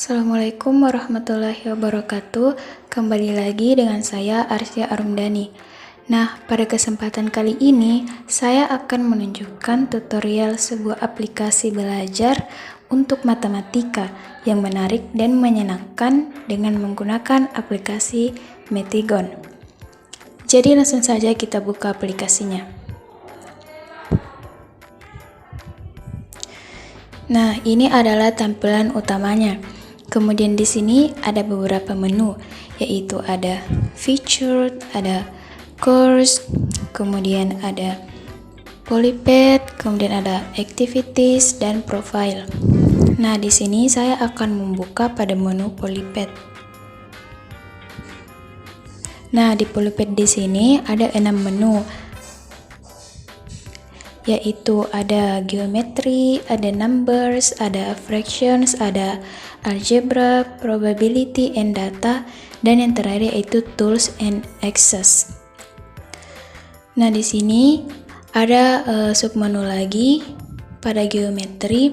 Assalamualaikum warahmatullahi wabarakatuh. Kembali lagi dengan saya Arsya Arumdani. Nah, pada kesempatan kali ini saya akan menunjukkan tutorial sebuah aplikasi belajar untuk matematika yang menarik dan menyenangkan dengan menggunakan aplikasi Metigon. Jadi langsung saja kita buka aplikasinya. Nah, ini adalah tampilan utamanya. Kemudian di sini ada beberapa menu, yaitu ada featured, ada course, kemudian ada polypad, kemudian ada activities dan profile. Nah, di sini saya akan membuka pada menu polypad. Nah, di polypad di sini ada 6 menu, yaitu ada geometry, ada numbers, ada fractions, ada algebra, probability and data, dan yang terakhir yaitu tools and access. Nah, di sini ada submenu lagi pada geometry,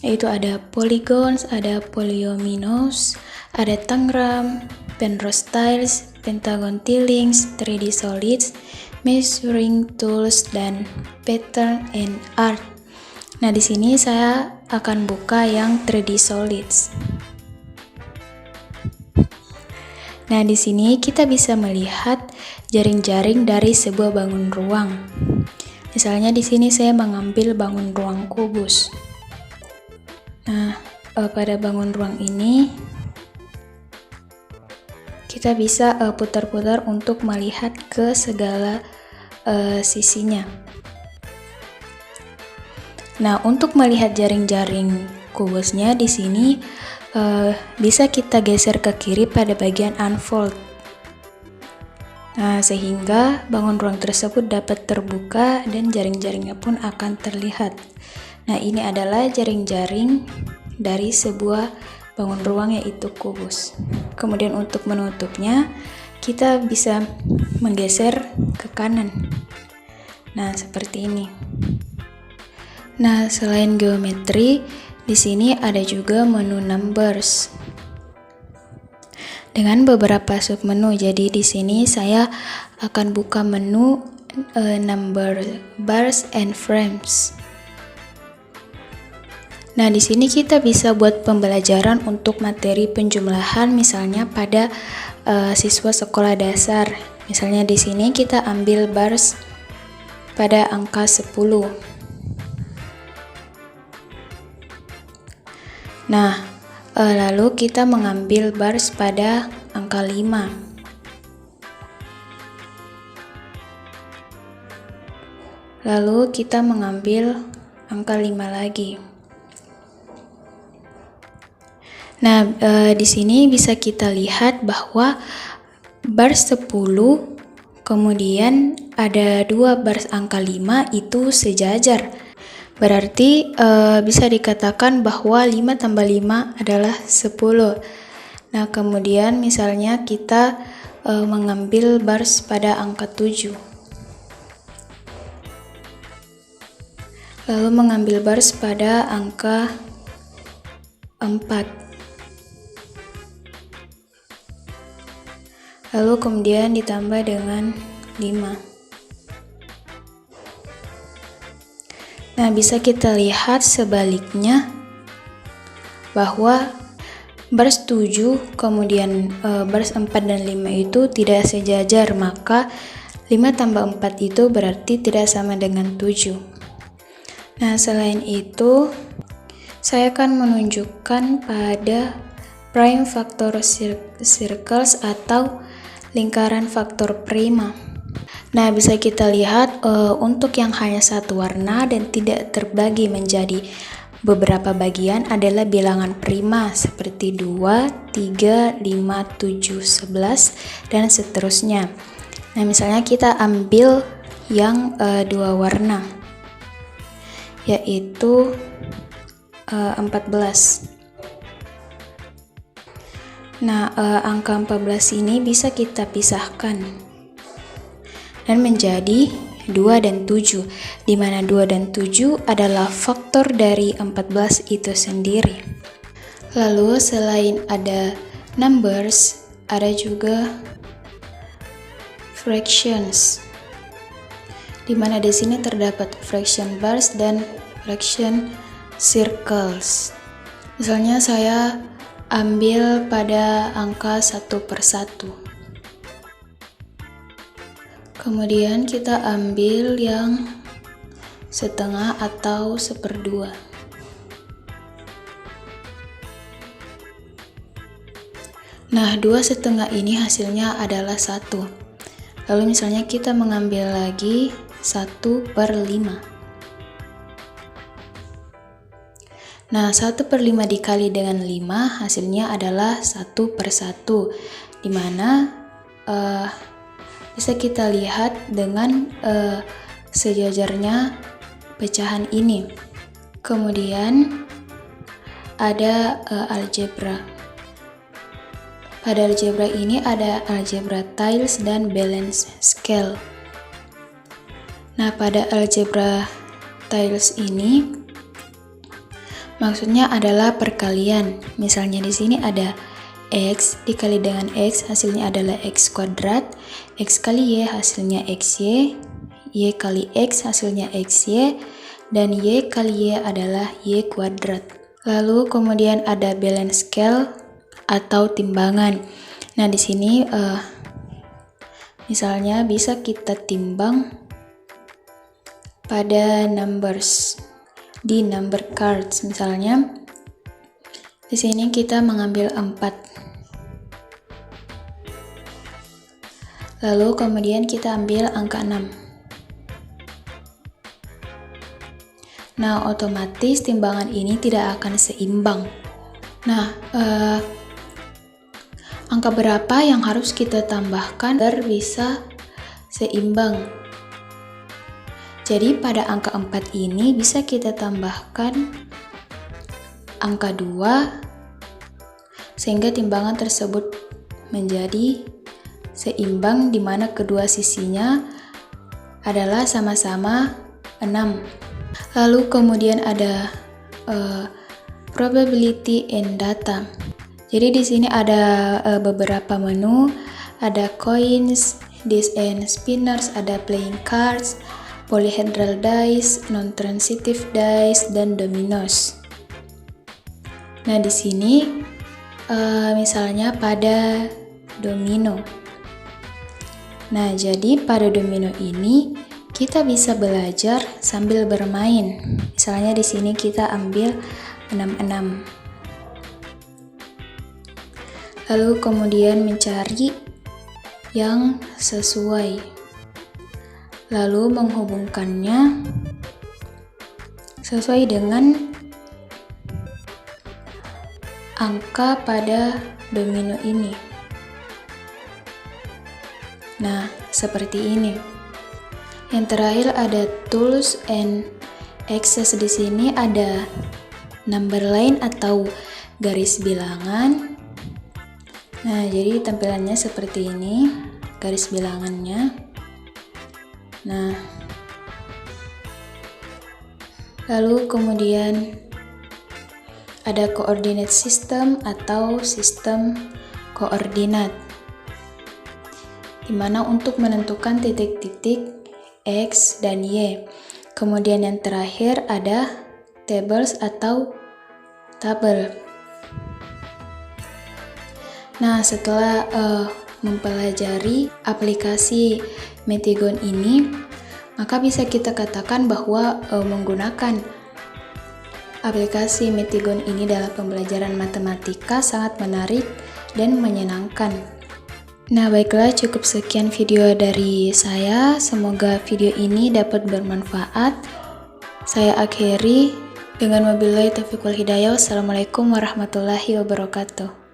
yaitu ada polygons, ada polyominoes, ada tangram, Penrose tiles, pentagon tilings, 3D solids, measuring tools, dan pattern and art. Nah, di sini saya akan buka yang 3D solids. Nah, di sini kita bisa melihat jaring-jaring dari sebuah bangun ruang. Misalnya di sini saya mengambil bangun ruang kubus. Nah, pada bangun ruang ini kita bisa putar-putar untuk melihat ke segala sisinya. Nah, untuk melihat jaring-jaring kubusnya di sini bisa kita geser ke kiri pada bagian unfold. Nah, sehingga bangun ruang tersebut dapat terbuka dan jaring-jaringnya pun akan terlihat. Nah, ini adalah jaring-jaring dari sebuah bangun ruang, yaitu kubus. Kemudian untuk menutupnya kita bisa menggeser ke kanan. Nah, seperti ini. Nah, selain geometri, di sini ada juga menu numbers dengan beberapa submenu. Jadi di sini saya akan buka menu number bars and frames. Nah, di sini kita bisa buat pembelajaran untuk materi penjumlahan, misalnya pada siswa sekolah dasar. Misalnya di sini kita ambil bars pada angka 10. Nah, lalu kita mengambil bars pada angka 5. Lalu kita mengambil angka 5 lagi. Nah, di sini bisa kita lihat bahwa bars 10, kemudian ada 2 bars angka 5 itu sejajar. Berarti bisa dikatakan bahwa 5 tambah 5 adalah 10. Nah, kemudian misalnya kita mengambil bars pada angka 7. Lalu mengambil bars pada angka 4. Lalu kemudian ditambah dengan 5. Nah, bisa kita lihat sebaliknya bahwa bars 7 kemudian bars 4 dan 5 itu tidak sejajar, maka 5 tambah 4 itu berarti tidak sama dengan 7. Nah, selain itu saya akan menunjukkan pada prime factor circles atau lingkaran faktor prima. Nah, bisa kita lihat untuk yang hanya satu warna dan tidak terbagi menjadi beberapa bagian adalah bilangan prima seperti 2, 3, 5, 7, 11, dan seterusnya. Nah, misalnya kita ambil yang 2 warna, yaitu 14. Nah, angka 14 ini bisa kita pisahkan dan menjadi 2 dan 7, di mana 2 dan 7 adalah faktor dari 14 itu sendiri. Lalu selain ada numbers, ada juga fractions, di mana di sini terdapat fraction bars dan fraction circles. Misalnya saya ambil pada angka 1/1. Kemudian kita ambil yang setengah atau 1/2. Nah, 2/2 ini hasilnya adalah 1. Lalu misalnya kita mengambil lagi 1/5. Nah, 1/5 dikali dengan 5 hasilnya adalah 1/1, dimana bisa kita lihat dengan sejajarnya pecahan ini. Kemudian ada algebra. Pada algebra ini ada algebra tiles dan balance scale. Nah, pada algebra tiles ini maksudnya adalah perkalian. Misalnya di sini ada x dikali dengan x hasilnya adalah x kuadrat, x kali y hasilnya xy, y kali x hasilnya xy, dan y kali y adalah y kuadrat. Lalu kemudian ada balance scale atau timbangan. Nah, di sini misalnya bisa kita timbang pada numbers di number cards. Misalnya di sini kita mengambil 4. Lalu kemudian kita ambil angka 6. Nah, otomatis timbangan ini tidak akan seimbang. Nah, angka berapa yang harus kita tambahkan agar bisa seimbang? Jadi pada angka 4 ini bisa kita tambahkan angka 2 sehingga timbangan tersebut menjadi seimbang, di mana kedua sisinya adalah sama-sama 6. Lalu kemudian ada probability and data. Jadi di sini ada beberapa menu, ada coins, dice and spinners, ada playing cards, polyhedral dice, non-transitive dice, dan dominos. Nah, di sini misalnya pada domino. Nah, jadi pada domino ini kita bisa belajar sambil bermain. Misalnya di sini kita ambil 66. Lalu kemudian mencari yang sesuai, lalu menghubungkannya sesuai dengan angka pada domino ini. Nah, seperti ini. Yang terakhir ada tools and access. Di sini ada number line atau garis bilangan. Nah, jadi tampilannya seperti ini, garis bilangannya. Nah, lalu kemudian ada coordinate system atau sistem koordinat, di mana untuk menentukan titik-titik X dan Y. Kemudian yang terakhir ada tables atau tabel. Nah, setelah mempelajari aplikasi Metegon ini, maka bisa kita katakan bahwa menggunakan aplikasi Metegon ini dalam pembelajaran matematika sangat menarik dan menyenangkan. Nah, baiklah, cukup sekian video dari saya. Semoga video ini dapat bermanfaat. Saya akhiri dengan wabillahi taufiq wal hidayah. Wassalamualaikum warahmatullahi wabarakatuh.